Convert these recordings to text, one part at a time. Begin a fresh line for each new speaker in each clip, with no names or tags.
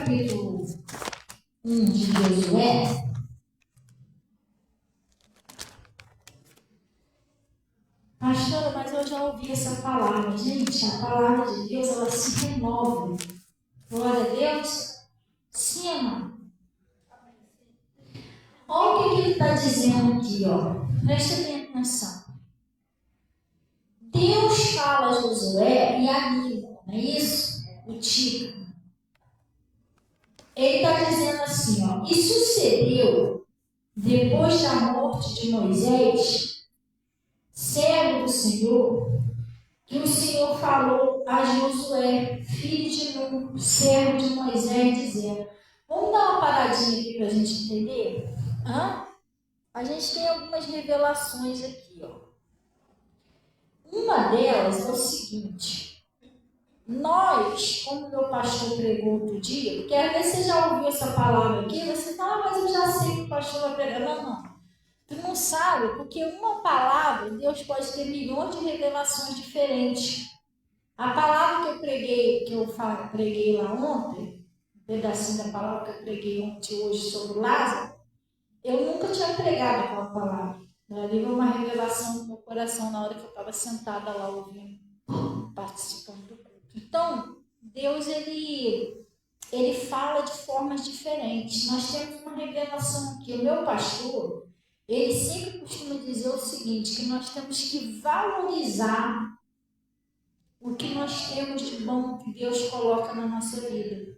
capítulo 1 de Josué, pastora, mas eu já ouvi essa palavra. Gente, a palavra de Deus, ela se renova. Glória a Deus. Sim, irmão. Olha o que ele está dizendo aqui, ó. Presta bem atenção. Deus fala a Josué e anima, não é isso? O Tico. Ele está dizendo assim, ó. E sucedeu, depois da morte de Moisés, servo do Senhor, que o Senhor falou a Josué, filho de Nun, servo de Moisés, dizendo. Vamos dar uma paradinha aqui para a gente entender? A gente tem algumas revelações aqui, ó. Uma delas é o seguinte: nós, como meu pastor pregou outro dia, porque às vezes você já ouviu essa palavra aqui, você fala, mas eu já sei que o pastor vai pregar. Não. Tu não sabe, porque uma palavra, Deus pode ter milhões de revelações diferentes. A palavra que eu preguei lá ontem, um pedacinho da palavra que eu preguei ontem hoje sobre Lázaro, eu nunca tinha pregado aquela palavra. Ali veio uma revelação no meu coração na hora que eu estava sentada lá ouvindo, participando do culto. Então, Deus, ele fala de formas diferentes. Nós temos uma revelação aqui. O meu pastor, ele sempre costuma dizer o seguinte, que nós temos que valorizar o que nós temos de bom que Deus coloca na nossa vida.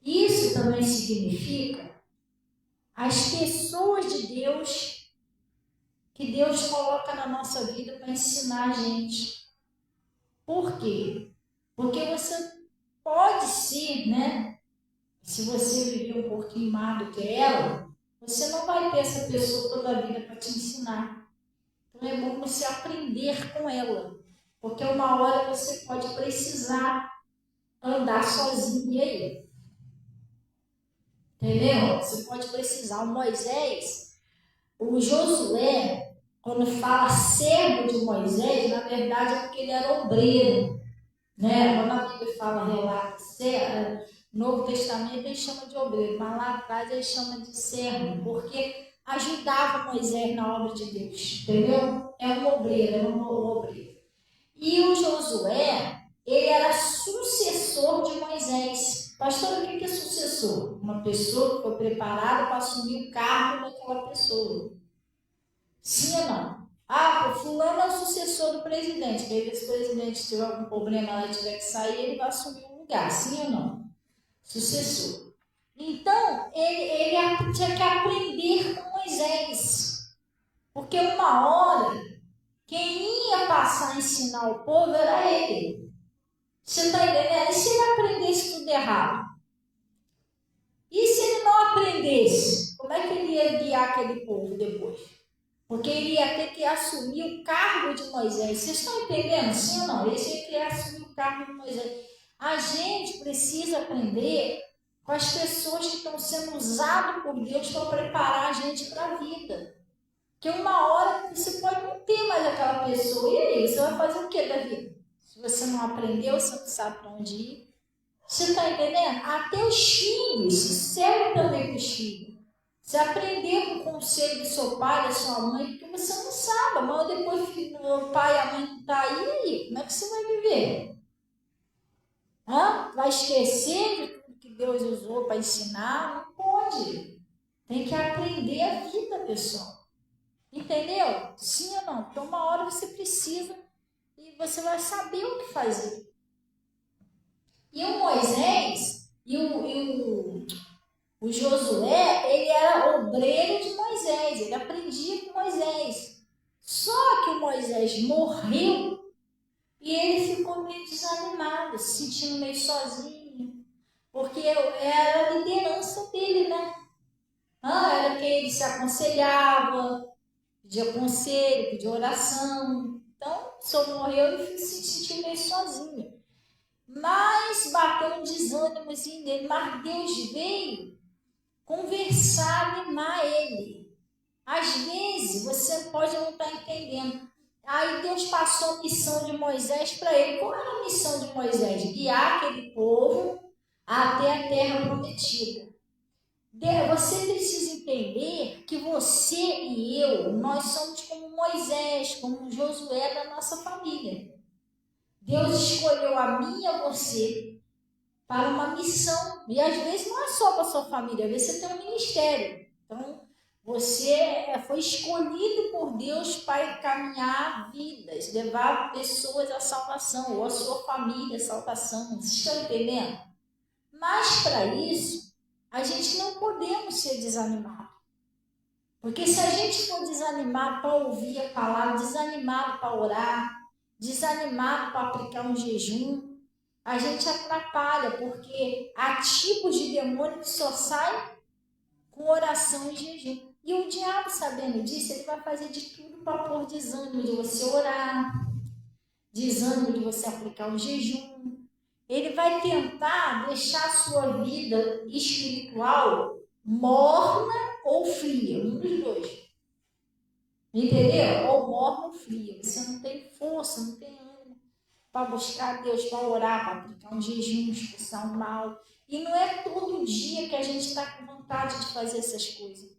Isso também significa as pessoas de Deus que Deus coloca na nossa vida para ensinar a gente. Por quê? Porque você pode ser, né? Se você viver um pouquinho mais do que ela, você não vai ter essa pessoa toda a vida para te ensinar. Então é bom você aprender com ela. Porque uma hora você pode precisar andar sozinho. E aí? Entendeu? Você pode precisar. O Moisés, o Josué, quando fala servo de Moisés, na verdade é porque ele era obreiro. Né? Quando a Bíblia fala, relata, no Novo Testamento ele chama de obreiro, mas lá atrás ele chama de servo, porque ajudava Moisés na obra de Deus. Entendeu? É um obreiro. E o Josué, ele era sucessor de Moisés. Pastor, o que é sucessor? Uma pessoa que foi preparada para assumir o cargo daquela pessoa. Sim ou não? O fulano é o sucessor do presidente. Que aí, se o presidente tiver algum problema lá e tiver que sair, ele vai assumir o lugar. Sim ou não? Sucessor. Então, ele tinha que aprender com Moisés. Porque uma hora, quem ia passar a ensinar o povo era ele. Você está entendendo? E se ele aprendesse tudo errado? E se ele não aprendesse? Como é que ele ia guiar aquele povo depois? Porque ele ia ter que assumir o cargo de Moisés. Vocês estão entendendo? Sim ou não? Ele ia ter que assumir o cargo de Moisés. A gente precisa aprender com as pessoas que estão sendo usadas por Deus para preparar a gente para a vida. Porque uma hora você pode não ter mais aquela pessoa. E aí, você vai fazer o que da vida? Se você não aprendeu, você não sabe para onde ir. Você está entendendo? Até os filhos, isso serve também para os filhos. Você aprender com o conselho do seu pai, da sua mãe, porque você não sabe. Amanhã depois o pai e a mãe não estão aí, como é que você vai viver? Vai esquecer de tudo que Deus usou para ensinar? Não pode. Tem que aprender a vida, pessoal. Entendeu? Sim ou não? Então uma hora você precisa e você vai saber o que fazer. E o Moisés e o Josué, ele era obreiro de Moisés, ele aprendia com Moisés. Só que o Moisés morreu e ele ficou meio desanimado, se sentindo meio sozinho, porque era a liderança dele, né? Era quem ele se aconselhava, pedia conselho, pedia oração. Então, o senhor morreu e se sentiu meio sozinho. Mas bateu um desânimozinho dele, mas Deus veio conversar, animar ele. Às vezes você pode não estar entendendo. Aí Deus passou a missão de Moisés para ele. Qual era a missão de Moisés? Guiar aquele povo até a terra prometida. Você precisa entender que você e eu, nós somos como Moisés, como Josué da nossa família. Deus escolheu a mim e a você para uma missão. E às vezes não é só para a sua família, às vezes você tem um ministério. Então, você foi escolhido por Deus para encaminhar vidas, levar pessoas à salvação, ou a sua família à salvação. Vocês estão entendendo? Mas para isso, a gente não podemos ser desanimados. Porque se a gente for desanimado para ouvir a palavra, desanimado para orar, desanimado para aplicar um jejum, a gente atrapalha, porque há tipos de demônio que só saem com oração e jejum. E o diabo, sabendo disso, ele vai fazer de tudo para pôr desânimo de você orar, desânimo de você aplicar um jejum. Ele vai tentar deixar a sua vida espiritual morna ou fria, um dos dois. Entendeu? Ou morna ou fria. Você não tem força, não tem ânimo para buscar Deus, para orar, para aplicar um jejum, expulsar o mal. E não é todo dia que a gente está com vontade de fazer essas coisas.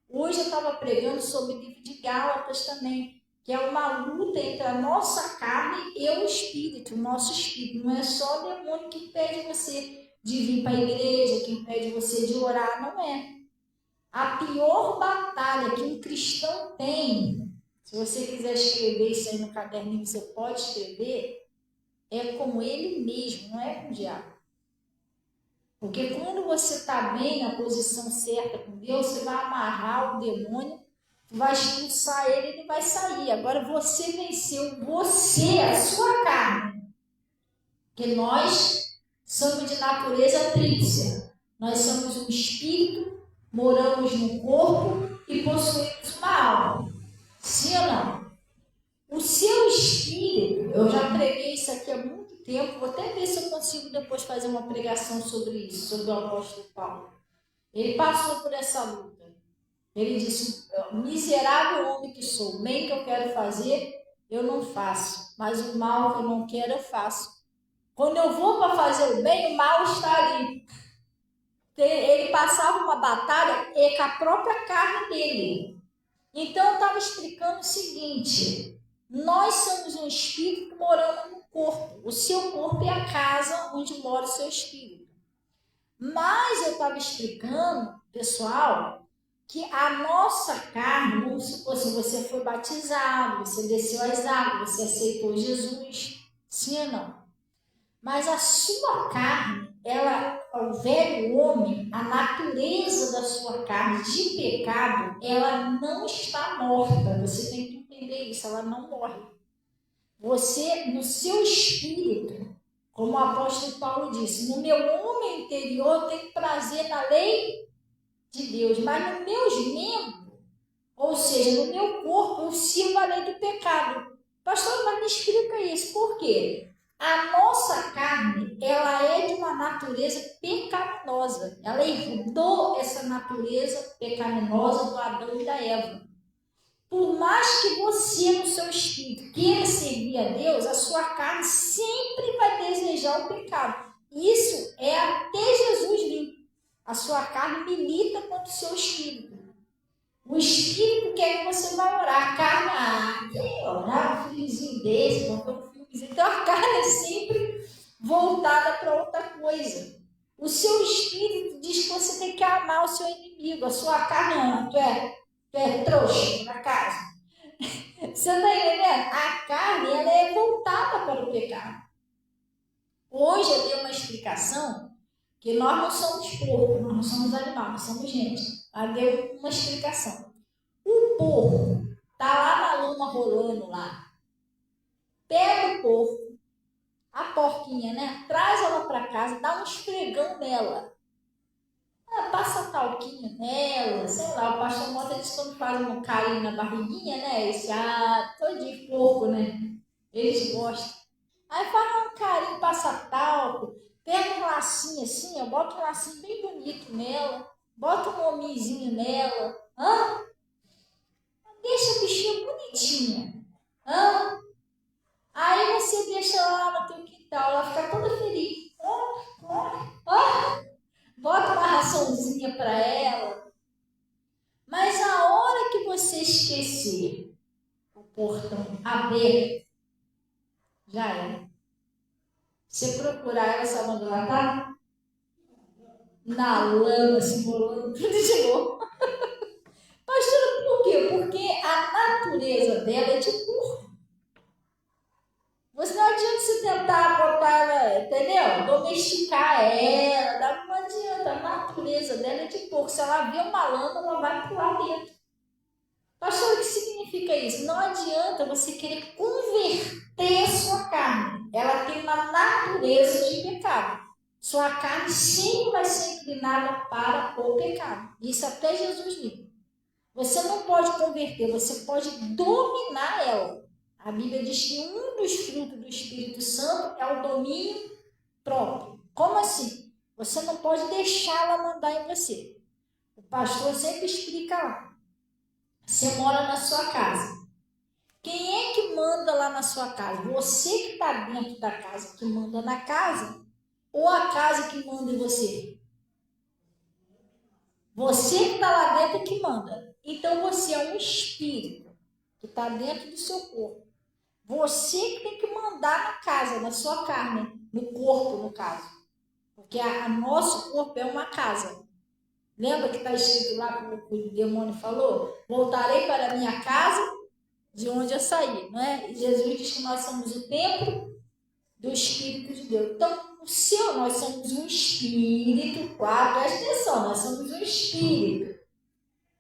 Hoje eu estava pregando sobre o livro de Gálatas também, que é uma luta entre a nossa carne e o espírito, o nosso espírito. Não é só o demônio que impede você de vir para a igreja, que impede você de orar, não é. A pior batalha que um cristão tem, se você quiser escrever isso aí no caderninho, você pode escrever, é com ele mesmo, não é com o diabo. Porque quando você está bem na posição certa com Deus, você vai amarrar o demônio, vai expulsar ele, ele vai sair. Agora você venceu, você, a sua carne. Porque nós somos de natureza tríplice. Nós somos um espírito, moramos no corpo e possuímos uma alma. Sim ou não? O seu espírito, eu já preguei isso aqui há muito tempo, vou até ver se eu consigo depois fazer uma pregação sobre isso, sobre o apóstolo Paulo. Ele passou por essa luta. Ele disse, miserável homem que sou, o bem que eu quero fazer, eu não faço, mas o mal que eu não quero, eu faço. Quando eu vou para fazer o bem, o mal está ali. Ele passava uma batalha com a própria carne dele. Então, eu estava explicando o seguinte, nós somos um espírito morando no corpo. O seu corpo é a casa onde mora o seu espírito. Mas eu estava explicando, pessoal, que a nossa carne, vamos supor assim, você foi batizado, você desceu as águas, você aceitou Jesus, sim ou não? Mas a sua carne, o velho homem, a natureza da sua carne de pecado, ela não está morta. Você tem que entender isso, ela não morre. Você, no seu espírito, como o apóstolo Paulo disse, no meu homem interior eu tenho prazer na lei de Deus, mas nos meus membros, ou seja, no meu corpo, eu sirvo a lei do pecado. Pastor, mas me explica isso, por quê? A nossa carne, ela é de uma natureza pecaminosa. Ela herdou essa natureza pecaminosa do Adão e da Eva. Por mais que você, no seu espírito, queira servir a Deus, a sua carne sempre vai desejar o pecado. Isso é até Jesus vir. A sua carne milita contra o seu espírito. O espírito quer que você vai orar. A carne, quem orar um filhozinho desse, não foi um filhozinho. Então a carne é sempre voltada para outra coisa. O seu espírito diz que você tem que amar o seu inimigo. A sua carne não, tu é trouxa na casa. Você está entendendo? A carne, ela é voltada para o pecado. Hoje eu dei uma explicação que nós não somos porco, nós não somos animais, nós somos gente. Eu dei uma explicação. O porco tá lá na lama rolando lá. Pega o porco, a porquinha, né? Traz ela para casa, dá um esfregão nela. Passa talquinho nela, sei lá, o pastor Mota diz quando faz um carinho na barriguinha, né? Esse todo de porco, né? Eles gostam. Aí faz um carinho, passa talco, pega um lacinho assim, ó, bota um lacinho bem bonito nela, bota um homenzinho nela, deixa a bichinha bonitinha, Aí você deixa ela lá no teu quintal, ela fica toda feliz. bota uma raçãozinha para ela. Mas a hora que você esquecer o portão aberto, já é. Você procurar ela, sabe onde ela está? Na lama, se enrolando tudo de novo. Pastor, por quê? Porque a natureza dela é de porco. Você não adianta você tentar botar ela, entendeu? Domesticar ela, não adianta. A natureza dela é de porco. Se ela vê uma lama, ela vai pular dentro. Pastor, o que significa isso? Não adianta você querer converter a sua carne. Ela tem uma natureza de pecado. Sua carne sempre vai ser inclinada para o pecado. Isso até Jesus disse. Você não pode converter, você pode dominar ela. A Bíblia diz que um dos frutos do Espírito Santo é o domínio próprio. Como assim? Você não pode deixá-la mandar em você. O pastor sempre explica lá. Você mora na sua casa. Quem é que manda lá na sua casa? Você que está dentro da casa, que manda na casa? Ou a casa que manda em você? Você que está lá dentro que manda. Então você é um espírito que está dentro do seu corpo. Você que tem que mandar na casa, na sua carne, no corpo, no caso. Porque a nosso corpo é uma casa. Lembra que está escrito lá, como o demônio falou? Voltarei para a minha casa, de onde eu saí, não é? E Jesus diz que nós somos o templo do Espírito de Deus. Então, nós somos um espírito, presta atenção, nós somos um espírito.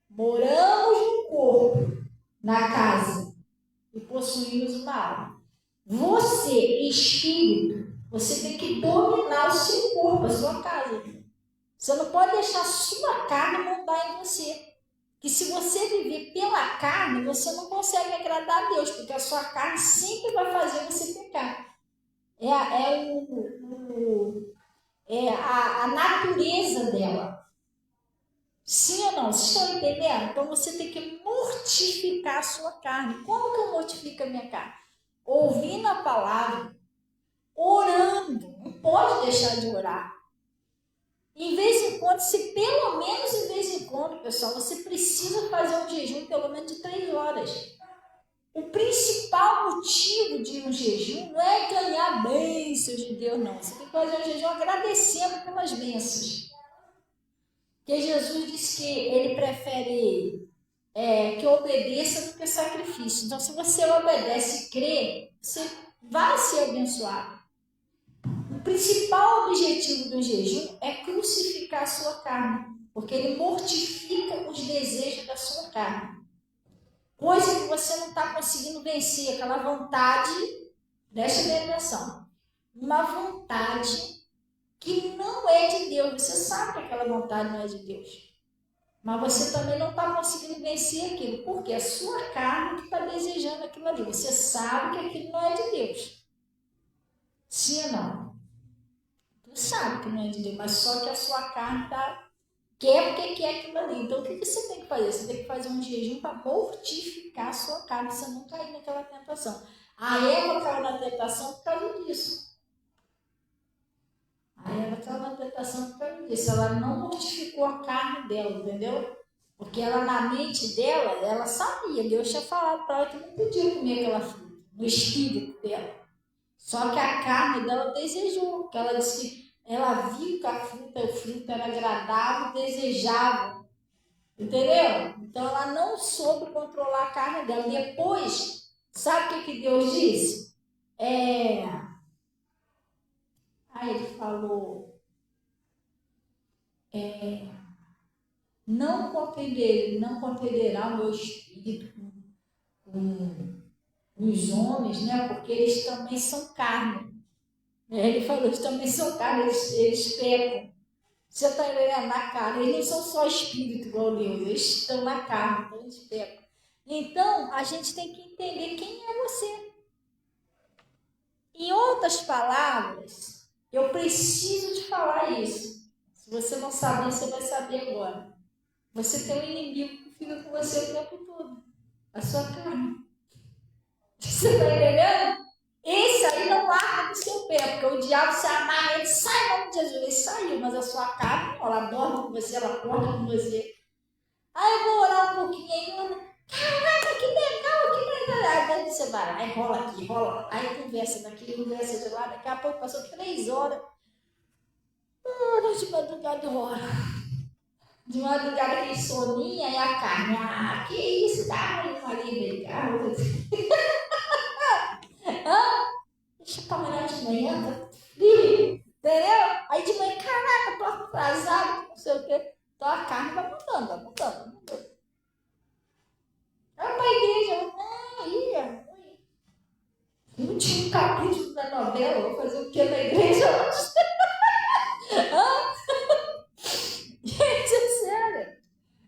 Moramos no corpo, na casa, e possuímos uma alma. Você, espírito, você tem que dominar o seu corpo, a sua casa. Você não pode deixar a sua carne mandar em você. Que se você viver pela carne, você não consegue agradar a Deus, porque a sua carne sempre vai fazer você pecar. É a natureza dela. Sim ou não? Vocês estão entendendo? Então você tem que mortificar a sua carne. Como que eu mortifico a minha carne? Ouvindo a palavra, orando. Não pode deixar de orar. Em vez em quando, se pelo menos em vez em quando, pessoal, você precisa fazer um jejum pelo menos de 3 horas. O principal motivo de um jejum não é ganhar bênçãos de Deus, não. Você tem que fazer um jejum agradecendo pelas bênçãos. Porque Jesus disse que ele prefere que obedeça do que sacrifício. Então, se você obedece e crê, você vai ser abençoado. O principal objetivo do jejum é crucificar a sua carne, porque ele mortifica os desejos da sua carne. Coisa que você não está conseguindo vencer, aquela vontade, preste bem atenção, uma vontade que não é de Deus. Você sabe que aquela vontade não é de Deus, mas você também não está conseguindo vencer aquilo, porque é a sua carne que está desejando aquilo ali. Você sabe que aquilo não é de Deus. Sim ou não? Tu sabe que não é de Deus, mas só que a sua carne quer porque quer aquilo ali. Então o que você tem que fazer? Você tem que fazer um jejum para mortificar a sua carne, você não cair naquela tentação. A Eva caiu na tentação por causa disso. A Eva caiu na tentação por causa disso. Ela não mortificou a carne dela, entendeu? Porque ela, na mente dela, ela sabia, Deus tinha falado para ela que não podia comer aquela fruta, no espírito dela. Só que a carne dela desejou, porque ela disse que ela viu que o fruto era agradável, desejável, entendeu? Então ela não soube controlar a carne dela. Depois, sabe o que Deus disse? Aí ele falou, não compreenderá o meu espírito com os homens, né? Porque eles também são carne. Ele falou, eles também são carne, eles pecam. Você está entendendo? Na carne. Eles não são só espírito igual Deus, eles estão na carne, então eles pecam. Então, a gente tem que entender quem é você. Em outras palavras, eu preciso te falar isso. Se você não sabe, você vai saber agora. Você tem um inimigo que fica com você o tempo todo. A sua carne. Você está entendendo? Esse aí não larga do seu pé, porque o diabo se amarra, ele sai em nome de Jesus, ele saiu, mas a sua carne, ela dorme com você, ela acorda com você. Aí eu vou orar um pouquinho aí, caraca, que legal, que legal. Aí você vai lá, aí rola aqui, rola lá, aí conversa daqui, conversa de lá, daqui a pouco passou 3 horas. De madrugada hora. De madrugada que soninha e a carne. Ah, que isso, tá ruim, Maria, deixa pra amanhã de manhã, tá frio, entendeu? Aí de manhã, caraca, tô atrasado, não sei o quê. Então a carne vai mudando, vai mudando, vai mudando. Vai pra igreja, ia. No último capítulo da novela, vou fazer o que na igreja hoje? Gente, é sério.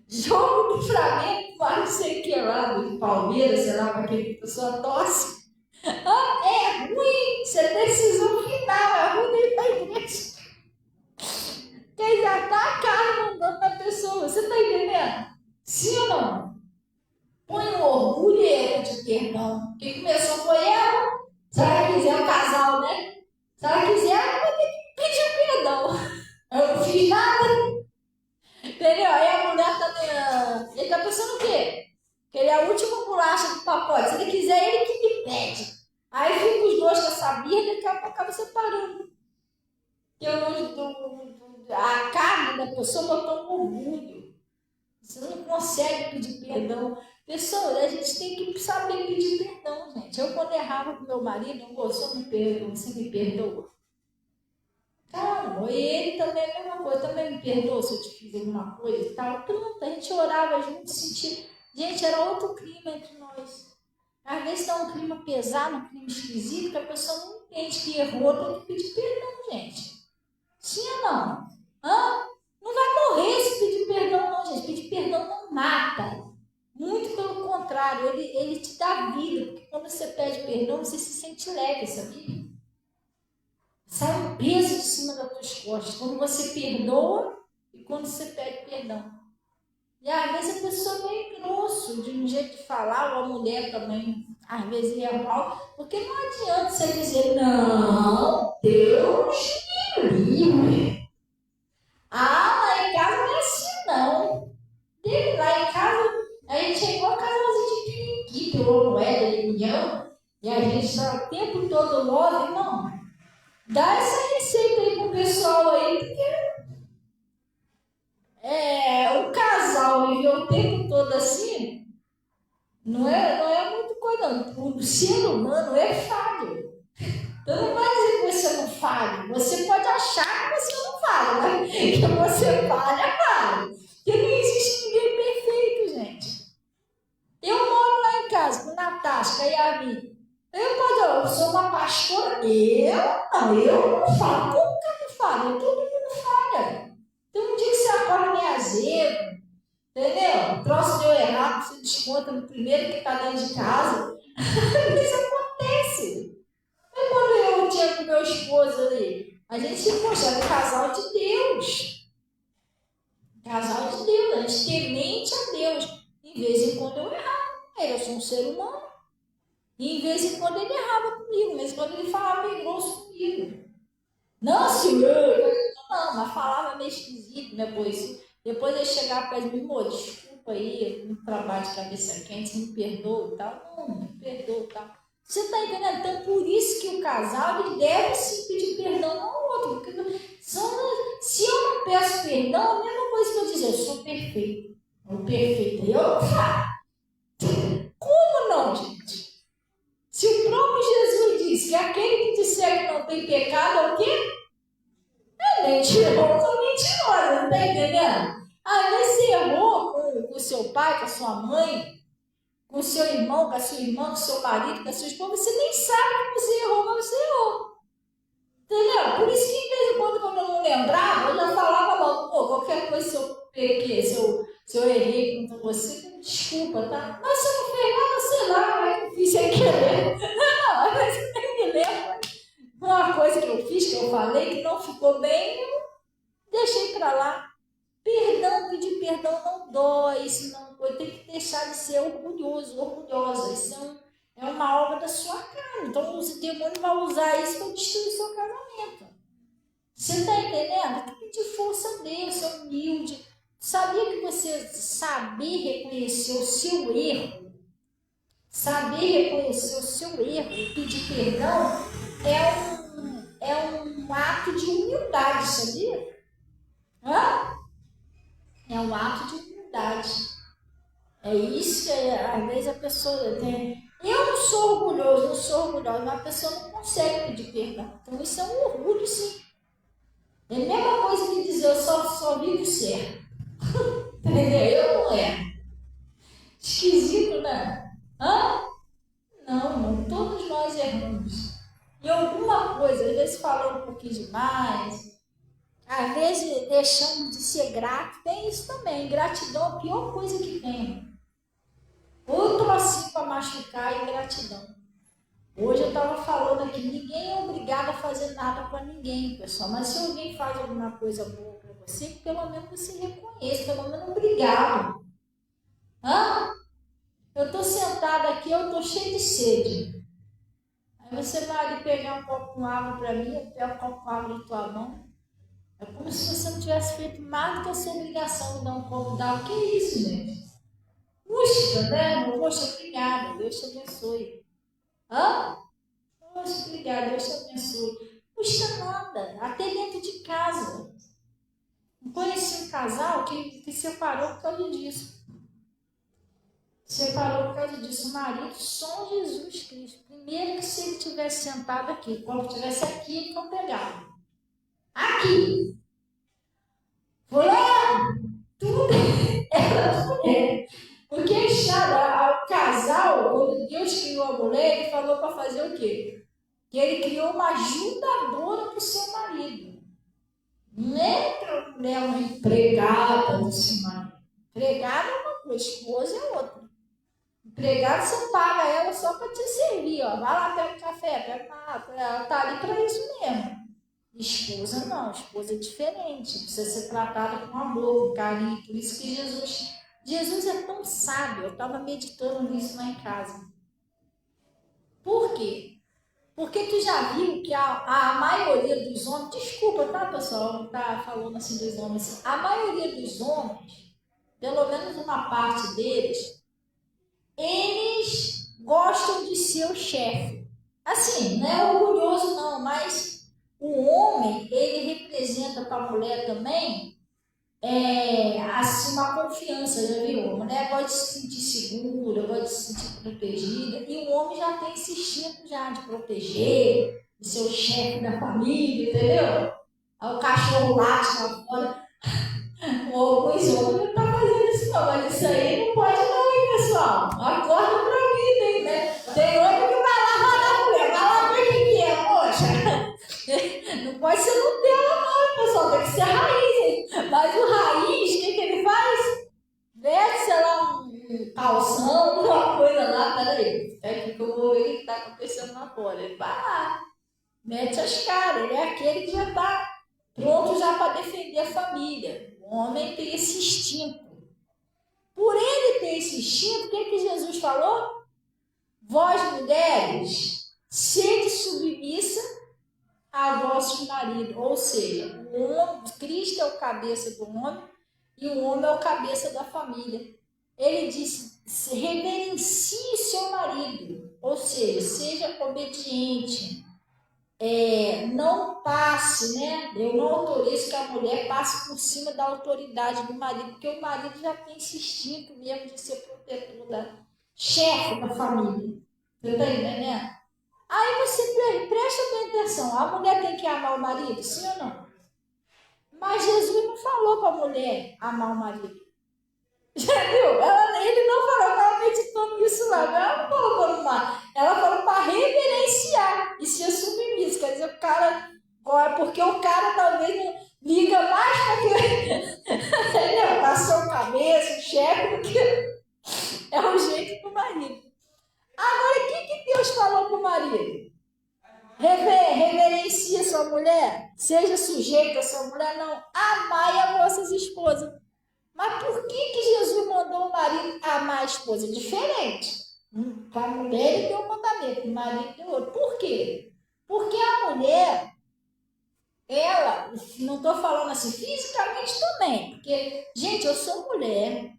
Jogo do Flamengo, não sei o que lá, do Palmeiras, sei lá, para que a pessoa torce. É ruim, isso é decisão final, é ruim ir para a igreja. Quem já tá a carne mandando na pessoa, você tá entendendo? Sim ou não? Põe um orgulho e erro de perdão. Quem começou foi ela. Se ela quiser um casal, né? Se ela quiser, ela vai ter que pedir perdão. Eu não fiz nada. Entendeu? Aí a mulher tá. Ele tá pensando o quê? Que ele é a última bolacha do pacote. Se ele quiser, ele que me pede. Aí fica os dois com essa birra, daqui a pouco acaba separando. A carne da pessoa botou um orgulho. Você não consegue pedir perdão. Pessoal, a gente tem que saber pedir perdão, gente. Eu, quando errava com meu marido, não gostou, me perdoa, você me perdoa. Calma, e ele também é a mesma coisa, também me perdoa se eu te fiz alguma coisa e tal. Pronto, a gente orava junto, sentia. Gente, era outro clima entre nós. Às vezes está um clima pesado, um clima esquisito, que a pessoa não entende que errou, tem que pedir perdão, gente. Sim ou não? Não vai morrer se pedir perdão, não, gente. Pedir perdão não mata. Muito pelo contrário, ele te dá vida, porque quando você pede perdão, você se sente leve, sabia? Sai um peso de cima das tuas costas, quando você perdoa e quando você pede perdão. E às vezes a pessoa é meio grosso, de um jeito de falar, ou a mulher também, às vezes é mal, porque não adianta você dizer, não, Deus me livre. Lá em casa não é assim, não. Lá em casa, a gente é igual a casalzinho de periquito, ou moeda, milhão, e a gente está o tempo todo logo, irmão. Dá essa receita aí pro pessoal aí, porque o casal viver o tempo todo assim, não é muito coisa, não. O ser humano é falho. Então não vai dizer que você não falha. Você pode achar que você não falha, mas que você falha. Porque não existe ninguém perfeito, gente. Eu moro lá em casa com Natasha e a Yami. Eu sou uma pastora. Eu não falo. Como que eu não falo? Todo mundo falha. Tem um dia que você acorda meio azedo, entendeu? O troço deu errado, você desconta no primeiro que está dentro de casa. Isso acontece. Mas quando eu tinha com meu esposo ali, a gente, poxa, era um casal de Deus. Casal de Deus, a gente temente a Deus. De vez em quando eu errava com ele, eu sou um ser humano. E de vez em quando ele errava comigo, mesmo quando ele falava meio grosso comigo. Não, senhor, não, mas falava meio esquisito, depois ele chegava perto de mim, amor, desculpa aí, um trabalho de cabeça quente, você me perdoa e tal. Não, me perdoa e tal. Você está entendendo? Então, por isso que o casal ele deve sim pedir perdão um ao outro. Porque se eu não peço perdão, é a mesma coisa que eu dizer, eu sou perfeito. Eu perfeito. Eu não falo. Como não, gente? Se o próprio Jesus disse que aquele que disser que não tem pecado é o quê? É mentiroso ou mentirosa, não está entendendo? Às vezes você errou com o seu pai, com a sua mãe, com o seu irmão, com a sua irmã, com o seu marido, com a sua esposa, você nem sabe que você errou, mas você errou. Entendeu? Por isso que, de vez em quando eu não lembrava, eu já falava logo, qualquer coisa se eu peguei, se eu errei com você, desculpa, tá? Mas você não fez nada, sei lá, eu fiz sem querer. Não, às vezes você nem me lembra. Uma coisa que eu fiz, que eu falei, que não ficou bem, eu deixei pra lá. Perdão, pedir perdão não dói, isso não tem que deixar de ser orgulhoso, orgulhosa. Isso É uma obra da sua carne. Então o demônio vai usar isso para destruir o seu casamento. Você está entendendo? Tem que pedir força a Deus, ser humilde. Sabia que você saber reconhecer o seu erro, e pedir perdão é um ato de humildade, sabia? Hã? É um ato de humildade. É isso que às vezes a pessoa tem. Eu não sou orgulhosa, mas a pessoa não consegue pedir perdão. Então isso é um orgulho, sim. É a mesma coisa que dizer eu só vivo certo. Entendeu? Eu não é. Esquisito, né? Hã? Não, todos nós erramos. Em alguma coisa, às vezes falamos um pouquinho demais, às vezes deixamos de ser grato. Tem isso também. Gratidão é a pior coisa que tem. Outro assim para machucar, ingratidão. Hoje eu estava falando aqui, ninguém é obrigado a fazer nada para ninguém, pessoal. Mas se alguém faz alguma coisa boa para você, pelo menos você reconheça, pelo menos obrigado. Hã? Eu estou sentada aqui, eu estou cheia de sede. Aí você vai ali pegar um copo com água para mim, eu pego um copo com água na tua mão. É como se você não tivesse feito mais do que a sua obrigação de dar um copo d'água. Que isso, gente? Puxa, né? Poxa, obrigada, Deus te abençoe. Hã? Poxa, obrigada, Deus te abençoe. Puxa nada, até dentro de casa. Conheci um casal que separou por causa disso. Separou por causa disso. O marido, só Jesus Cristo. Primeiro que se ele tivesse sentado aqui, quando estivesse aqui, ele não pegava. Aqui. Fulano, tudo era mulher. Porque o casal, quando Deus criou a mulher, ele falou para fazer o quê? Que ele criou uma ajudadora para o seu marido. Não é para a mulher uma empregada do seu marido. Empregada é uma coisa, esposa é outra. Empregada você paga ela só para te servir. Ó. Vai lá, pega um café, pega uma... Ela está ali para isso mesmo. Esposa não, esposa é diferente. Precisa ser tratada com amor, com carinho. Por isso que Jesus é tão sábio. Eu estava meditando nisso lá em casa. Por quê? Porque tu já viu que a maioria dos homens, desculpa, tá, pessoal? Não tá falando assim dos homens. A maioria dos homens, pelo menos uma parte deles, eles gostam de ser o chefe. Assim, não é orgulhoso não, mas o homem, ele representa para a mulher também assim, uma confiança, já viu? A mulher gosta de se sentir segura, gosta de se sentir protegida, e o homem já tem esse instinto já de proteger, de ser o chefe da família, entendeu? Aí o cachorro late lá fora, alguns homens não estão fazendo isso não, mas isso aí não pode não, hein, pessoal? Acorda pra vida, hein, né? Tem homem que vai lá rodar a mulher, vai lá ver o que é, poxa. Não pode ser Nutella não, pessoal, tem que ser raiz, hein? Mas o raiz, o que ele faz? Veste, sei lá, um calção, uma coisa lá, peraí. É aqui que eu vou ver o que está acontecendo lá fora. Ele vai lá, mete as caras, ele é aquele que já está pronto já para defender a família. O homem tem esse instinto. Por ele ter esse instinto, o que Jesus falou? Vós, mulheres, sede submissa a vossos maridos. Ou seja, o homem, Cristo é o cabeça do homem e o homem é o cabeça da família. Ele disse, reverencie seu marido. Ou seja, seja obediente. Não passe, né? Eu não autorizo que a mulher passe por cima da autoridade do marido, porque o marido já tem esse instinto mesmo de ser protetor, chefe da família. Você está entendendo? Aí você presta bem atenção, a mulher tem que amar o marido, sim ou não? Mas Jesus não falou para a mulher amar o marido. Já viu? Ele não falou, eu estava meditando nisso lá. Ela não falou para amar. Ela falou para reverenciar e ser submisso. Quer dizer, o cara, porque o cara talvez não liga mais para que para seu cabeça, o chefe, do que é o jeito do marido. Agora, o que Deus falou para o marido? Reverencie a sua mulher, seja sujeito a sua mulher, não. Amai a vossas esposas. Mas por que Jesus mandou o marido amar a esposa? Diferente. Para a mulher ele deu um mandamento, o marido deu outro. Por quê? Porque a mulher, ela, não estou falando assim, fisicamente também, porque, gente, eu sou mulher,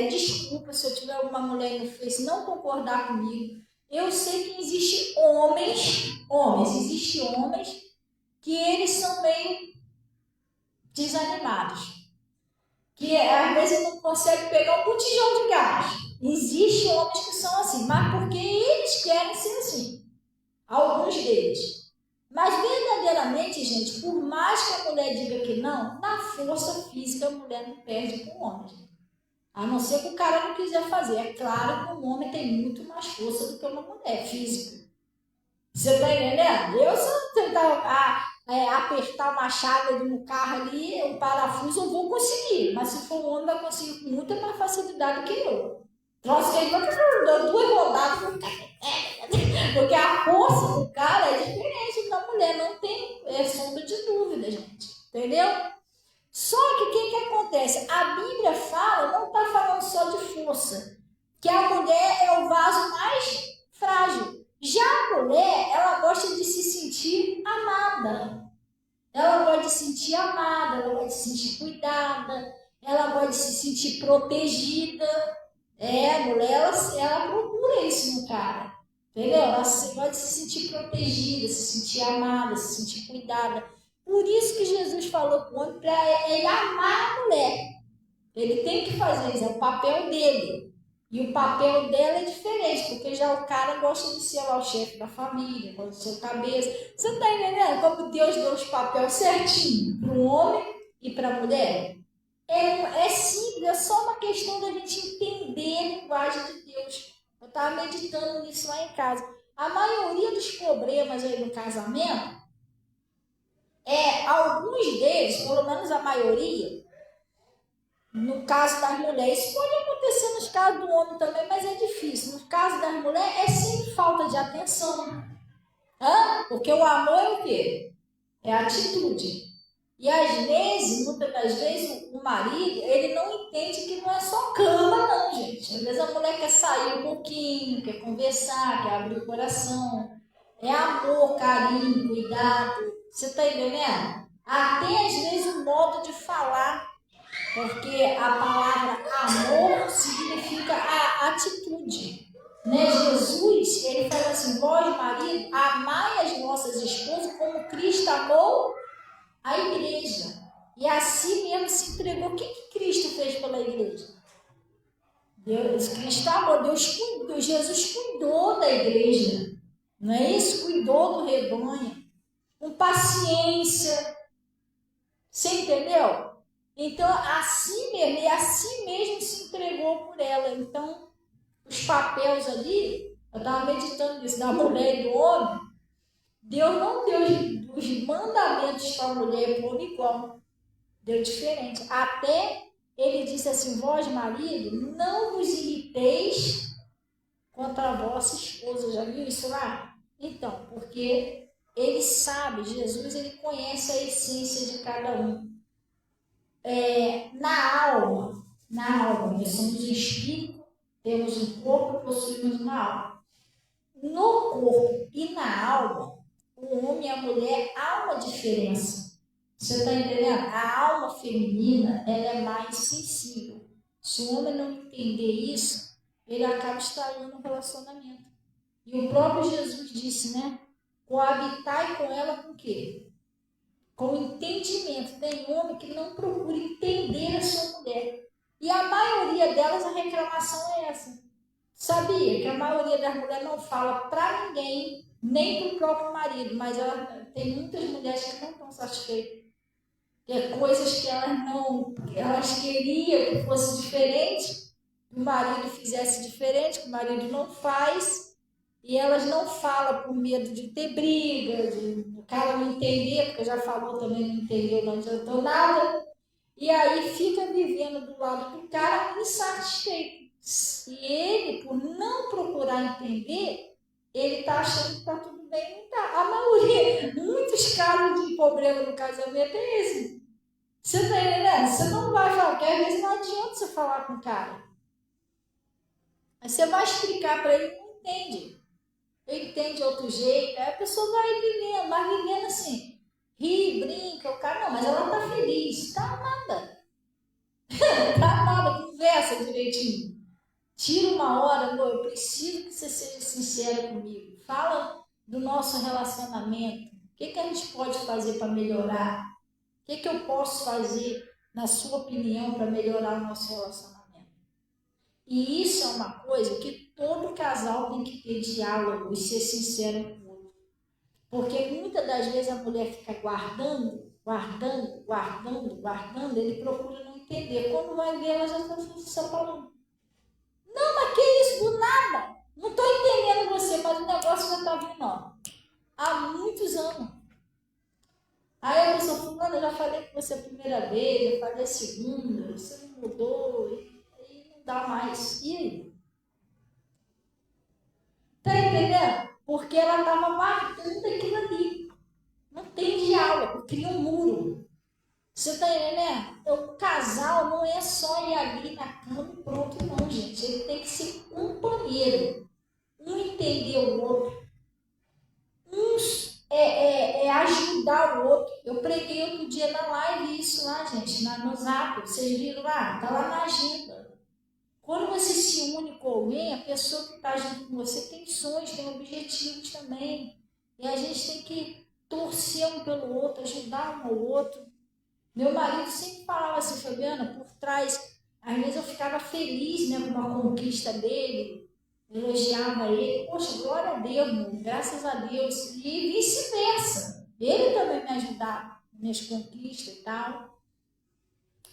desculpa se eu tiver alguma mulher no Face não concordar comigo. Eu sei que existe existem homens que eles são meio desanimados. Que às vezes não consegue pegar um botijão de gás. Existem homens que são assim, mas porque eles querem ser assim. Alguns deles. Mas verdadeiramente, gente, por mais que a mulher diga que não, na força física a mulher não perde para o homem. Gente. A não ser que o cara não quiser fazer. É claro que um homem tem muito mais força do que uma mulher física. Você está entendendo? Eu, se eu tentar apertar uma chave no carro ali, um parafuso, eu vou conseguir. Mas se for um homem, vai conseguir com muita mais facilidade do que eu. Troço que ele vai dar duas rodadas, porque a força do cara é diferente da mulher, não tem sombra de dúvida, gente. Entendeu? Só que o que acontece? A Bíblia fala, não está falando só de força, que a mulher é o vaso mais frágil. Já a mulher, ela gosta de se sentir amada. Ela gosta de se sentir amada, ela gosta de se sentir cuidada, ela gosta de se sentir protegida. A mulher, ela procura isso no cara. Entendeu? Ela gosta de se sentir protegida, se sentir amada, se sentir cuidada. Por isso que Jesus falou para o homem para ele amar a mulher. Ele tem que fazer isso, é o papel dele. E o papel dela é diferente, porque já o cara gosta de ser lá o chefe da família, gosta de ser o cabeça. Você está entendendo como Deus deu os papéis certinho para o homem e para a mulher? É simples, é só uma questão da gente entender a linguagem de Deus. Eu estava meditando nisso lá em casa. A maioria dos problemas aí no casamento, alguns deles, pelo menos a maioria, no caso das mulheres, isso pode acontecer nos casos do homem também, mas é difícil. No caso das mulheres, é sempre falta de atenção. Porque o amor é o quê? É a atitude. E às vezes, muitas das vezes, o marido, ele não entende que não é só cama, não, gente. Às vezes a mulher quer sair um pouquinho, quer conversar, quer abrir o coração. É amor, carinho, cuidado. Você está entendendo? Até às vezes o modo de falar. Porque a palavra amor significa a atitude. Né? Jesus, ele fala assim, vós, marido, amai as vossas esposas como Cristo amou a igreja. E assim mesmo se entregou. O que Cristo fez pela igreja? Cristo amou, Deus cuidou, Jesus cuidou da igreja. Não é isso? Cuidou do rebanho. Com paciência. Você entendeu? Então, assim mesmo se entregou por ela. Então, os papéis ali, eu estava meditando nisso, da mulher e do homem, Deus não deu os mandamentos para a mulher e para o homem igual. Deu diferente. Até ele disse assim, vós, marido, não vos irriteis contra a vossa esposa. Já viu isso lá? Então, porque ele sabe, Jesus, ele conhece a essência de cada um. Na alma, nós somos um espírito, temos um corpo e possuímos uma alma. No corpo e na alma, o homem e a mulher há uma diferença. Você está entendendo? A alma feminina, ela é mais sensível. Se o homem não entender isso, ele acaba estragando o relacionamento. E o próprio Jesus disse, né? Coabitai com ela com o quê? Com entendimento. Tem homem que não procura entender a sua mulher. E a maioria delas, a reclamação é essa. Sabia que a maioria das mulheres não fala para ninguém, nem para o próprio marido, mas tem muitas mulheres que não estão satisfeitas. Coisas que elas queriam que fosse diferente, que o marido fizesse diferente, que o marido não faz, e elas não falam por medo de ter briga, de o cara não entender, porque já falou também, não entendeu, não adiantou nada, e aí fica vivendo do lado do cara insatisfeito. E ele, por não procurar entender, ele está achando que está tudo bem, não está. A maioria, muitos casos de problema no casamento é esse. Você está entendendo? Você não vai falar, porque às vezes não adianta você falar com o cara. Aí você vai explicar para ele, não entende. Ele entende de outro jeito, aí a pessoa vai vivendo assim. Ri, brinca, o cara, não, mas ela tá feliz. Tá nada. Tá nada, conversa direitinho. Tira uma hora, amor, eu preciso que você seja sincera comigo. Fala do nosso relacionamento. O que a gente pode fazer para melhorar? O que eu posso fazer, na sua opinião, para melhorar o nosso relacionamento? E isso é uma coisa que todo casal tem que ter diálogo e ser sincero com o outro. Porque muitas das vezes a mulher fica guardando, ele procura não entender. Quando vai ver, ela já está se separando. Não, mas que isso, do nada. Não estou entendendo você, mas o negócio já está vindo, ó, há muitos anos. Aí a pessoa falando, eu já falei com você a primeira vez, eu falei a segunda, você não mudou, e aí não dá mais. E aí? Tá entendendo? Porque ela estava guardando aquilo ali. Não tem diálogo, cria um muro. Você tá entendendo? O casal não é só ir ali na cama e pronto, não, gente. Ele tem que ser companheiro. Um entender o outro. Uns ajudar o outro. Eu preguei outro dia na live isso lá, gente, no Zap. Vocês viram lá? Tá lá na agenda. Quando você se une com alguém, a pessoa que está junto com você tem sonhos, tem objetivos também. E a gente tem que torcer um pelo outro, ajudar um ao outro. Meu marido sempre falava assim, Fabiana, por trás, às vezes eu ficava feliz, né, com uma conquista dele, elogiava ele, poxa, glória a Deus, mano, graças a Deus, e vice-versa. Ele também me ajudava nas minhas conquistas e tal.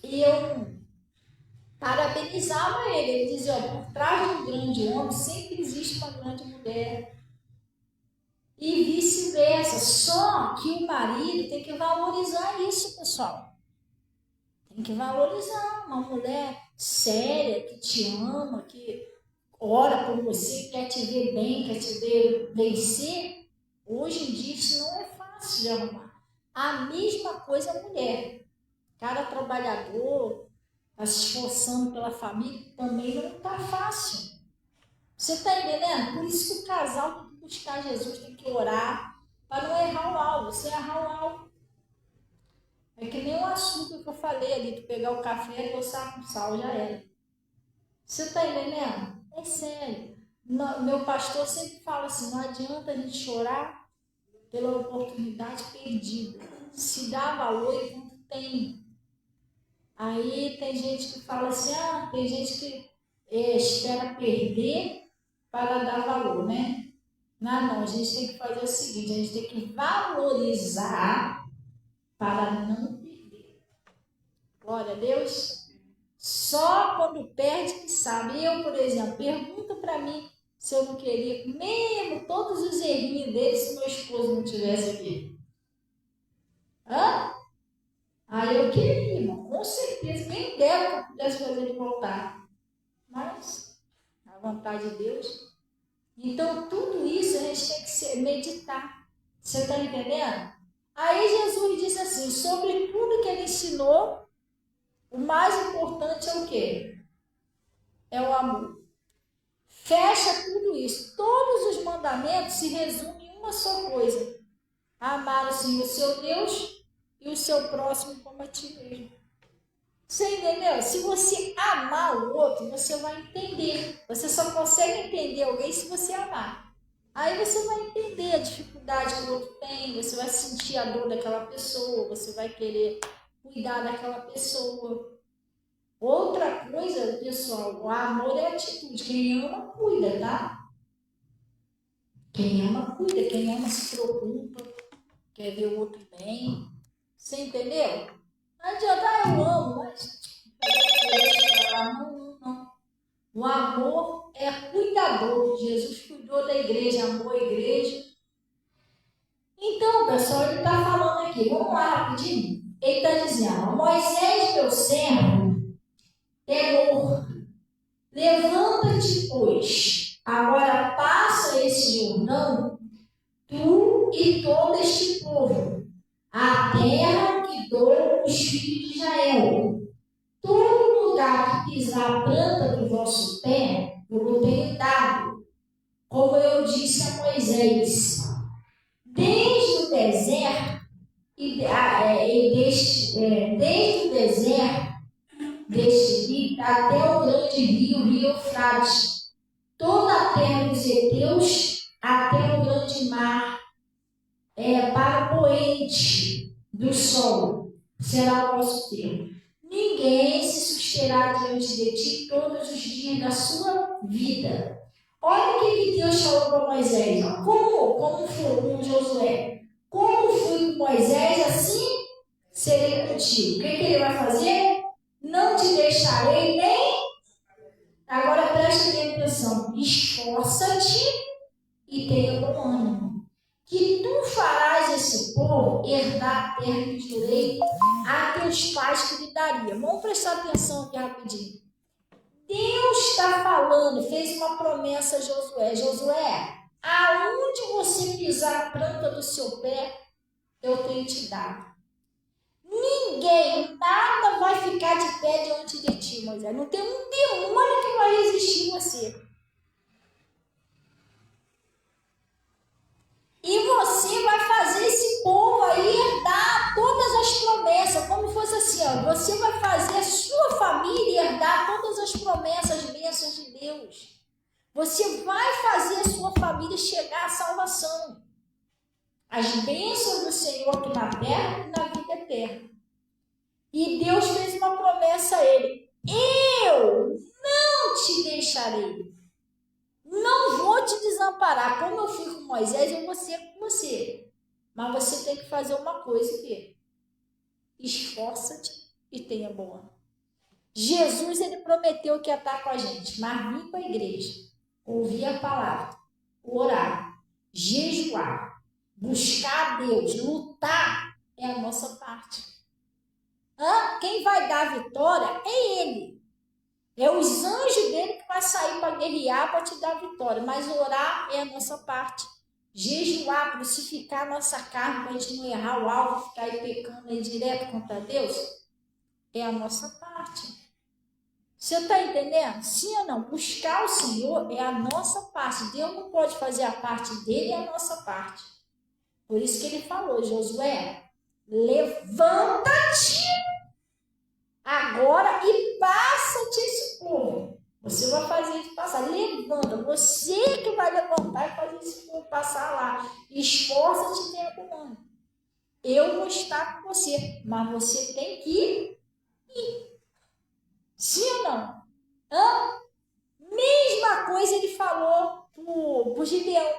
E eu parabenizava ele. Ele dizia, ó, por trás de um grande homem sempre existe uma grande mulher. E vice-versa. Só que o marido tem que valorizar isso, pessoal. Tem que valorizar uma mulher séria, que te ama, que ora por você, quer te ver bem, quer te ver vencer. Hoje em dia isso não é fácil de arrumar. A mesma coisa a mulher. Cada trabalhador está se esforçando pela família, também não está fácil. Você está entendendo? Por isso que o casal tem que buscar Jesus, tem que orar, para não errar o alvo. Você errar o alvo. É que nem o açúcar que eu falei ali, tu pegar o café e adoçar com sal, já era. Você está entendendo? É sério. Meu pastor sempre fala assim, não adianta a gente chorar pela oportunidade perdida. Se dá valor enquanto tem. Aí tem gente que fala assim, tem gente que espera perder para dar valor, né? Não, a gente tem que fazer o seguinte, a gente tem que valorizar para não perder. Glória a Deus. Só quando perde que sabe. Eu, por exemplo, pergunta para mim se eu não queria, mesmo todos os errinhos dele, se meu esposo não estivesse aqui. Aí eu queria, irmão, com certeza, quem dera que eu pudesse fazer ele voltar. Mas, a vontade de Deus. Então, tudo isso a gente tem que meditar. Você está entendendo? Aí Jesus disse assim, sobre tudo que ele ensinou, o mais importante é o quê? É o amor. Fecha tudo isso. Todos os mandamentos se resumem em uma só coisa. Amar o Senhor, seu Deus, e o seu próximo como a ti mesmo. Você entendeu? Se você amar o outro, você vai entender. Você só consegue entender alguém se você amar. Aí você vai entender a dificuldade que o outro tem, você vai sentir a dor daquela pessoa, você vai querer cuidar daquela pessoa. Outra coisa, pessoal, o amor é atitude. Quem ama, cuida, tá? Quem ama, cuida. Quem ama, se preocupa, quer ver o outro bem. Você entendeu? Não adianta, eu amo, mas não. O amor é cuidador. Jesus cuidou da igreja, amou a igreja. Então, pessoal, ele está falando aqui, vamos lá rapidinho. Ele está dizendo, Moisés, meu servo, é morto. Levanta-te, pois, agora passa esse Jordão, tu e todo este povo, a terra que dou aos filhos de Israel. Todo lugar que pisar a planta do vosso pé, eu o tenho como eu disse a Moisés, desde o deserto, desde o deserto, deste rio, até o grande rio Eufrates, toda a terra dos heteus, até o grande mar, para o poente do sol, será o nosso termo. Ninguém se susterá diante de ti todos os dias da sua vida. Olha o que Deus falou para Moisés. Como foi com Josué? Como fui com Moisés, assim serei contigo. O que ele vai fazer? Não te deixarei nem... Agora preste atenção. Esforça-te e tenha bom ânimo, que tu farás esse povo herdar a terra que jurei a teus pais que lhe daria. Vamos prestar atenção aqui rapidinho. Deus está falando, fez uma promessa a Josué. Josué, aonde você pisar a planta do seu pé, eu tenho te dado. Ninguém, nada vai ficar de pé diante de ti, Moisés. Não tem um demônio que vai resistir você. E você vai fazer esse povo aí herdar todas as promessas, como fosse assim, ó, você vai fazer a sua família herdar todas as promessas, bênçãos de Deus. Você vai fazer a sua família chegar à salvação. As bênçãos do Senhor aqui na terra e na vida eterna. E Deus fez uma promessa a ele: eu não te deixarei. Não vou te desamparar. Como eu fui com Moisés, eu vou ser com você. Mas você tem que fazer uma coisa aqui. Esforça-te e tenha bom ânimo. Jesus, ele prometeu que ia estar com a gente, mas vir para a igreja, ouvir a palavra, orar, jejuar, buscar a Deus, lutar, é a nossa parte. Quem vai dar a vitória é Ele. É os anjos dele que vai sair para guerrear, para te dar a vitória. Mas orar é a nossa parte. Jejuar, crucificar a nossa carne, para a gente não errar o alvo, ficar aí pecando aí direto contra Deus, é a nossa parte. Você está entendendo? Sim ou não? Buscar o Senhor é a nossa parte. Deus não pode fazer a parte dele e a nossa parte. Por isso que ele falou, Josué, levanta-te agora e passa-te esse povo. Você vai fazer isso passar. Levanta. Você que vai levantar e fazer esse povo passar lá. Esforça-te e tenha bom ânimo. Eu vou estar com você, mas você tem que ir. Sim ou não? Mesma coisa ele falou pro Gideão.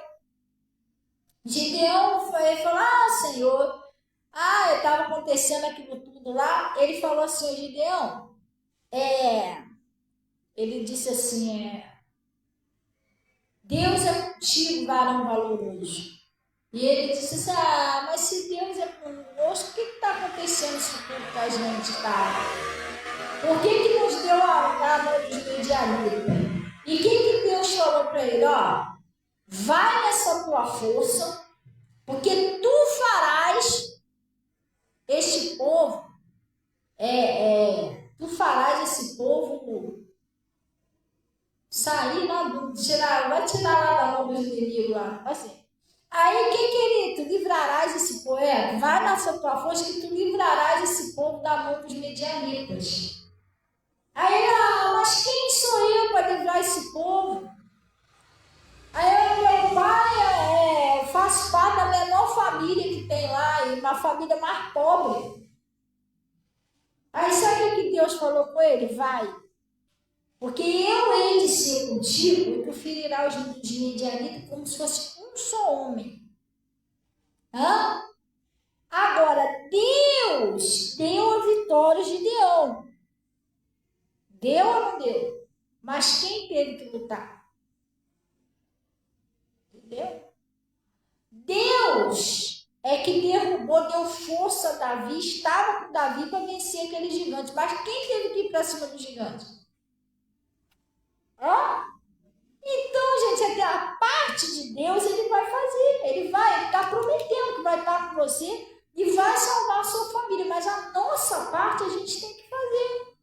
Gideão falou, Senhor, estava acontecendo aquilo tudo lá. Ele falou assim, Gideão, ele disse assim, Deus é contigo, varão valoroso. E ele disse assim, mas se Deus é conosco, o que está acontecendo isso tudo que a gente está? Por que nos deu a mão dos medianitas? E o que Deus falou para ele? Vai nessa tua força, porque tu farás este povo, tu farás esse povo sair lá, vai tirar lá da mão dos inimigos lá, assim. Aí, que tu livrarás esse povo? Vai nessa tua força que tu livrarás esse povo da mão dos medianitas. Aí, mas quem sou eu para livrar esse povo? Aí, meu pai, eu faço parte da menor família que tem lá, e uma família mais pobre. Aí, sabe o que Deus falou com ele? Vai. Porque eu hei de ser contigo e tu ferirás os medianitas como se fosse um só homem. Agora, Deus deu a vitória a Gideão. Deu ou não deu? Mas quem teve que lutar? Entendeu? Deus é que derrubou, deu força a Davi, estava com Davi para vencer aquele gigante. Mas quem teve que ir para cima do gigante? Então, gente, até a parte de Deus ele vai fazer. Ele está prometendo que vai estar com você e vai salvar a sua família. Mas a nossa parte a gente tem que fazer.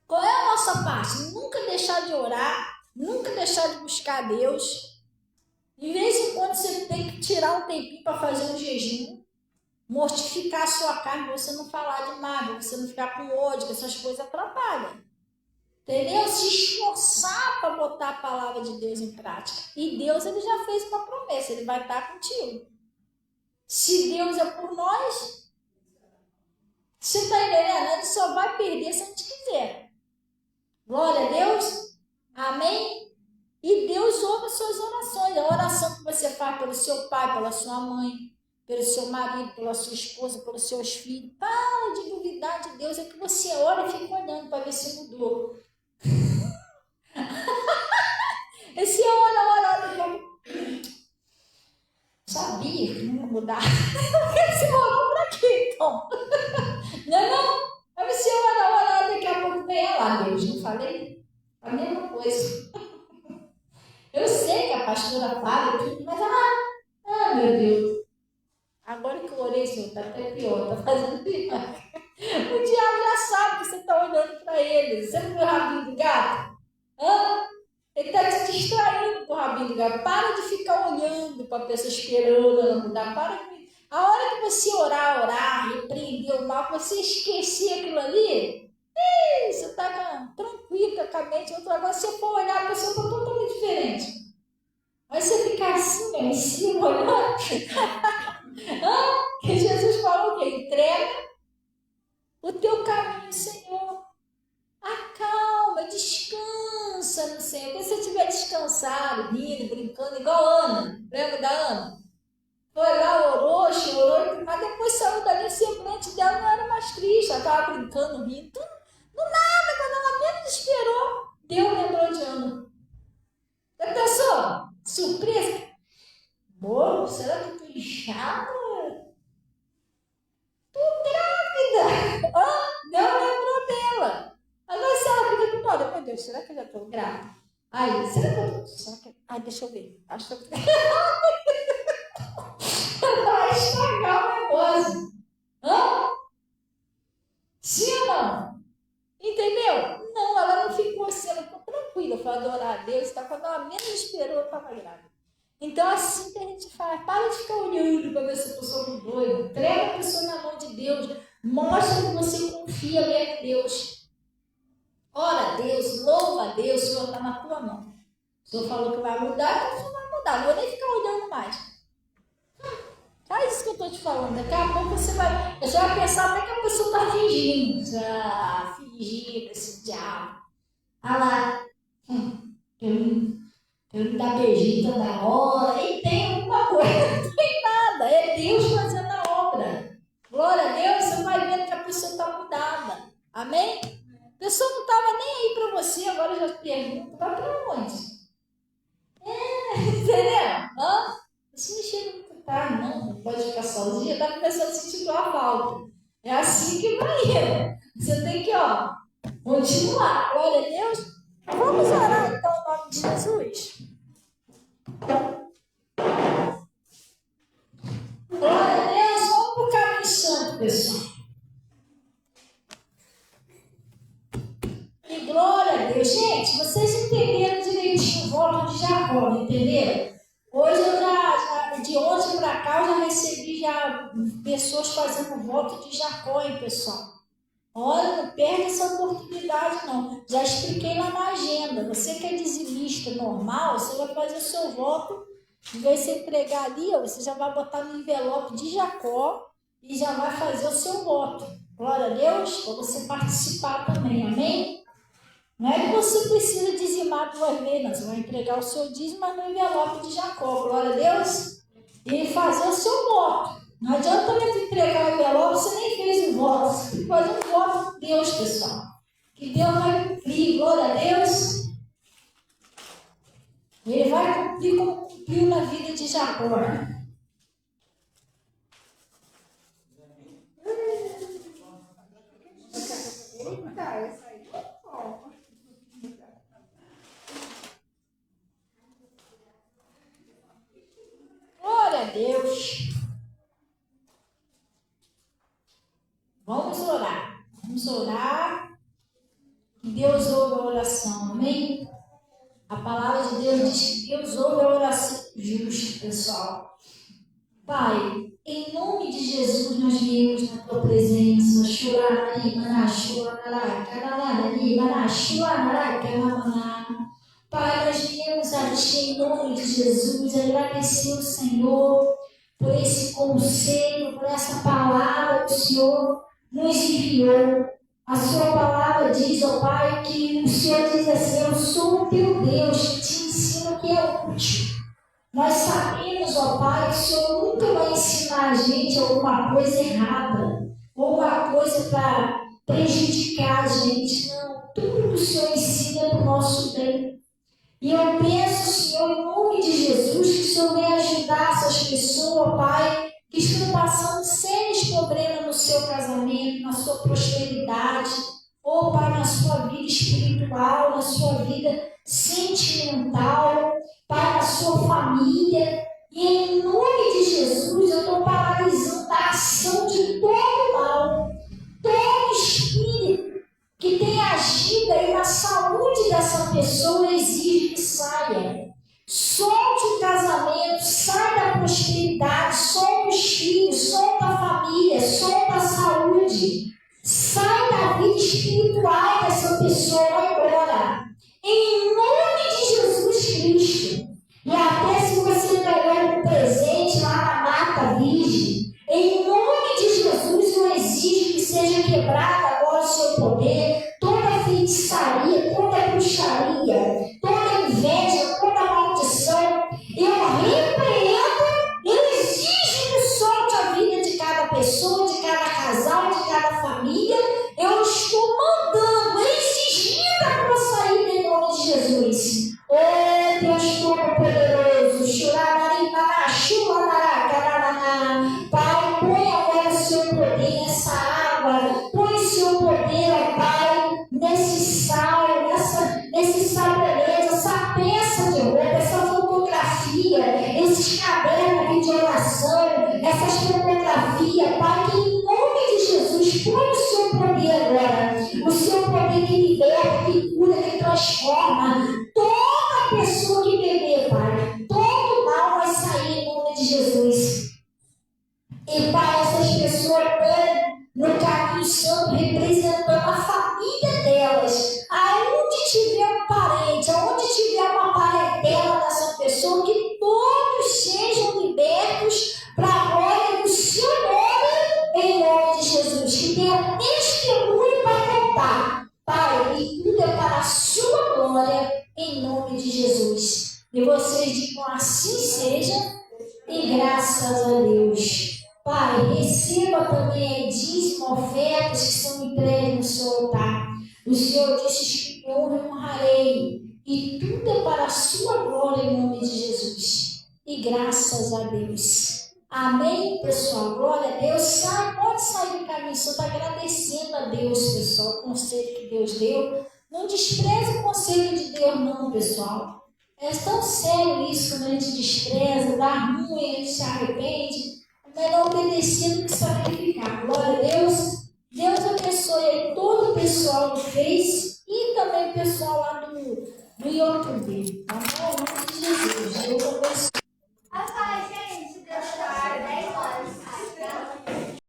Qual é a nossa parte? Nunca deixar de orar, nunca deixar de buscar Deus. De vez em quando você tem que tirar um tempinho para fazer um jejum, mortificar a sua carne, você não falar demais, você não ficar com ódio, que essas coisas atrapalham. Entendeu? Se esforçar para botar a palavra de Deus em prática. E Deus, ele já fez uma promessa, ele vai estar contigo. Se Deus é por nós, você está entendendo? Ele só vai perder se a gente quiser. Glória a Deus. Amém? E Deus ouve as suas orações. A oração que você faz pelo seu pai, pela sua mãe, pelo seu marido, pela sua esposa, pelos seus filhos. Para de duvidar de Deus. É que você ora e fica olhando para ver se mudou. Esse ora. Sabia que não ia mudar. Você orou para quê, então? Não? Aí você ora, daqui a pouco vem lá, Deus. Não falei? A mesma coisa. Eu sei que a pastora fala tudo, mas meu Deus. Agora que eu orei, Senhor, está até pior, está fazendo pior. O diabo já sabe que você está olhando para ele. Você não viu o rabinho do gato? Ele está te distraindo com o rabinho do gato. Para de ficar olhando para a pessoa esperando ela mudar. A hora que você orar, repreender o mal, você esquecer aquilo ali, você está tranquilo com a mente. Agora, se você for olhar, a pessoa está totalmente diferente. Mas você ficar assim, em cima, olhando. Que Jesus falou que entrega o teu caminho, Senhor. Acalma, descansa no Senhor. Quando você estiver descansado, rindo, brincando, igual a Ana. Lembra da Ana? Foi lá, orou, chorou, mas depois saiu dali, o semblante dela não era mais triste. Ela estava brincando, rindo. Do nada, quando ela menos esperou, Deus lembrou de Ana. Já pensou? Surpresa? Bolo, será que eu tô inchada? Tô grávida! Deus lembrou dela. Agora se ela fica com dó, meu Deus, será que eu já tô grávida? Aí, será que eu tô... Será que... Ai, deixa eu ver. Acho que vai estragar o negócio. Sim ou não? Entendeu? Não, ela não ficou assim, ela ficou tranquila para adorar a Deus, tá? Quando ela menos esperou, ela estava grávida. Então, assim que a gente faz, para de ficar olhando para ver se a pessoa mudou, entrega a pessoa na mão de Deus, mostra que você confia em Deus. Ora a Deus, louva a Deus, o Senhor está na tua mão. O Senhor falou que vai mudar, então o Senhor vai mudar, não vou nem ficar olhando mais. Faz isso que eu estou te falando, daqui a pouco você vai pensar até que a pessoa está fingindo. Fingindo esse diabo. Ah lá, eu dar beijinho toda hora, e tem alguma coisa, não tem nada, é Deus fazendo a obra. Glória a Deus, você vai vendo que a pessoa está mudada. Amém? A pessoa não estava nem aí para você, agora já pergunta, vai para onde? Entendeu? Isso me chega muito tarde, não pode ficar sozinha, está começando a sentir tua falta. É assim que vai ir. Você tem que, continuar. Glória a Deus. Vamos orar então em nome de Jesus. Glória a Deus, vamos para o caminho santo, pessoal. E glória a Deus. Gente, vocês entenderam direitinho o voto de Jacó, entenderam? Hoje de ontem para cá, eu já recebi pessoas fazendo voto de Jacó, hein, pessoal? Olha, não perde essa oportunidade, não. Já expliquei lá na agenda. Você que é dizimista normal, você vai fazer o seu voto. Em vez de você entregar ali, você já vai botar no envelope de Jacó e já vai fazer o seu voto. Glória a Deus, para você participar também, amém? Não é que você precisa dizimar 2 vezes, não. Você vai entregar o seu dízimo no envelope de Jacó, glória a Deus, e fazer o seu voto. Não adianta eu entregar o envelope, você nem fez o voto. Você tem que fazer um voto com Deus, pessoal. Que Deus vai cumprir, glória a Deus. Ele vai cumprir como cumpriu na vida de Jacó. Glória a Deus. Vamos orar. Vamos orar. Que Deus ouve a oração. Amém? A palavra de Deus diz que Deus ouve a oração justa, pessoal. Pai, em nome de Jesus, nós viemos na tua presença. Pai, nós viemos a ti em nome de Jesus, agradecer o Senhor por esse conselho, por essa palavra que o Senhor nos enviou. A sua palavra diz, ó Pai, que o Senhor diz assim: eu sou o teu Deus, que te ensino o que é útil. Nós sabemos, ó Pai, que o Senhor nunca vai ensinar a gente alguma coisa errada, ou alguma coisa para prejudicar a gente. Não, tudo que o Senhor ensina é para o nosso bem. E eu peço, Senhor, em nome de Jesus, que o Senhor venha ajudar essas pessoas, Pai, que estão passando sérios problemas no seu casamento, na sua prosperidade, ou, Pai, na sua vida espiritual, na sua vida sentimental, Pai, na sua família. E em nome de Jesus, eu estou paralisando a ação de todo mal, todo espírito que tem agido aí na saúde dessa pessoa, exige que saia. Solte o casamento, sai da prosperidade, solta os filhos, solta a família, solta a saúde. Sai da vida espiritual dessa pessoa agora. Em nome de Jesus Cristo. E até se você pegar um presente lá na mata virgem, em nome de Jesus eu exijo que seja quebrado agora o seu poder, toda feitiçaria, toda bruxaria, toda inveja, toda maldição. Eu repreendo, eu exijo que solte a vida de cada pessoa, de cada casal, de cada família. Eu estou mandando, exigindo para sair em nome de Jesus. Oh Deus Todo-Poderoso, Pai, põe agora o seu poder nessa água, põe o seu poder, ó Pai, nesse sal, nesse sabonete, essa peça de roupa, essa fotografia, esses cadernos de oração, essas fotografias, Pai, que em nome de Jesus, põe o seu poder agora, o seu poder que liberta, que cura, que transforma. Toda pessoa que beber, Pai, todo mal vai sair em nome de Jesus. E, Pai, essas pessoas estão no caminho santo, representando a família delas. Aonde tiver um parente, aonde tiver uma parentela dessa pessoa, que todos sejam libertos para a glória do seu nome, em nome de Jesus. Que tenha testemunho para contar, Pai, e tudo é para a sua glória, em nome de Jesus. E vocês digam assim seja, e graças a Deus. Pai, receba também dízimo, ofertas que são entregues no seu altar. O Senhor disse que eu honrarei, e tudo é para a sua glória, em nome de Jesus. E graças a Deus. Amém, pessoal? Glória a Deus. Pode sair do caminho. Você está agradecendo a Deus, pessoal, o conselho que Deus deu. Não despreze o conselho de Deus, não, pessoal. É tão sério isso, quando a gente despreza, dá ruim, a gente se arrepende. É melhor obedecer do que sacrificar. Glória a Deus. Deus abençoe aí todo o pessoal do Face e também o pessoal lá do YouTube.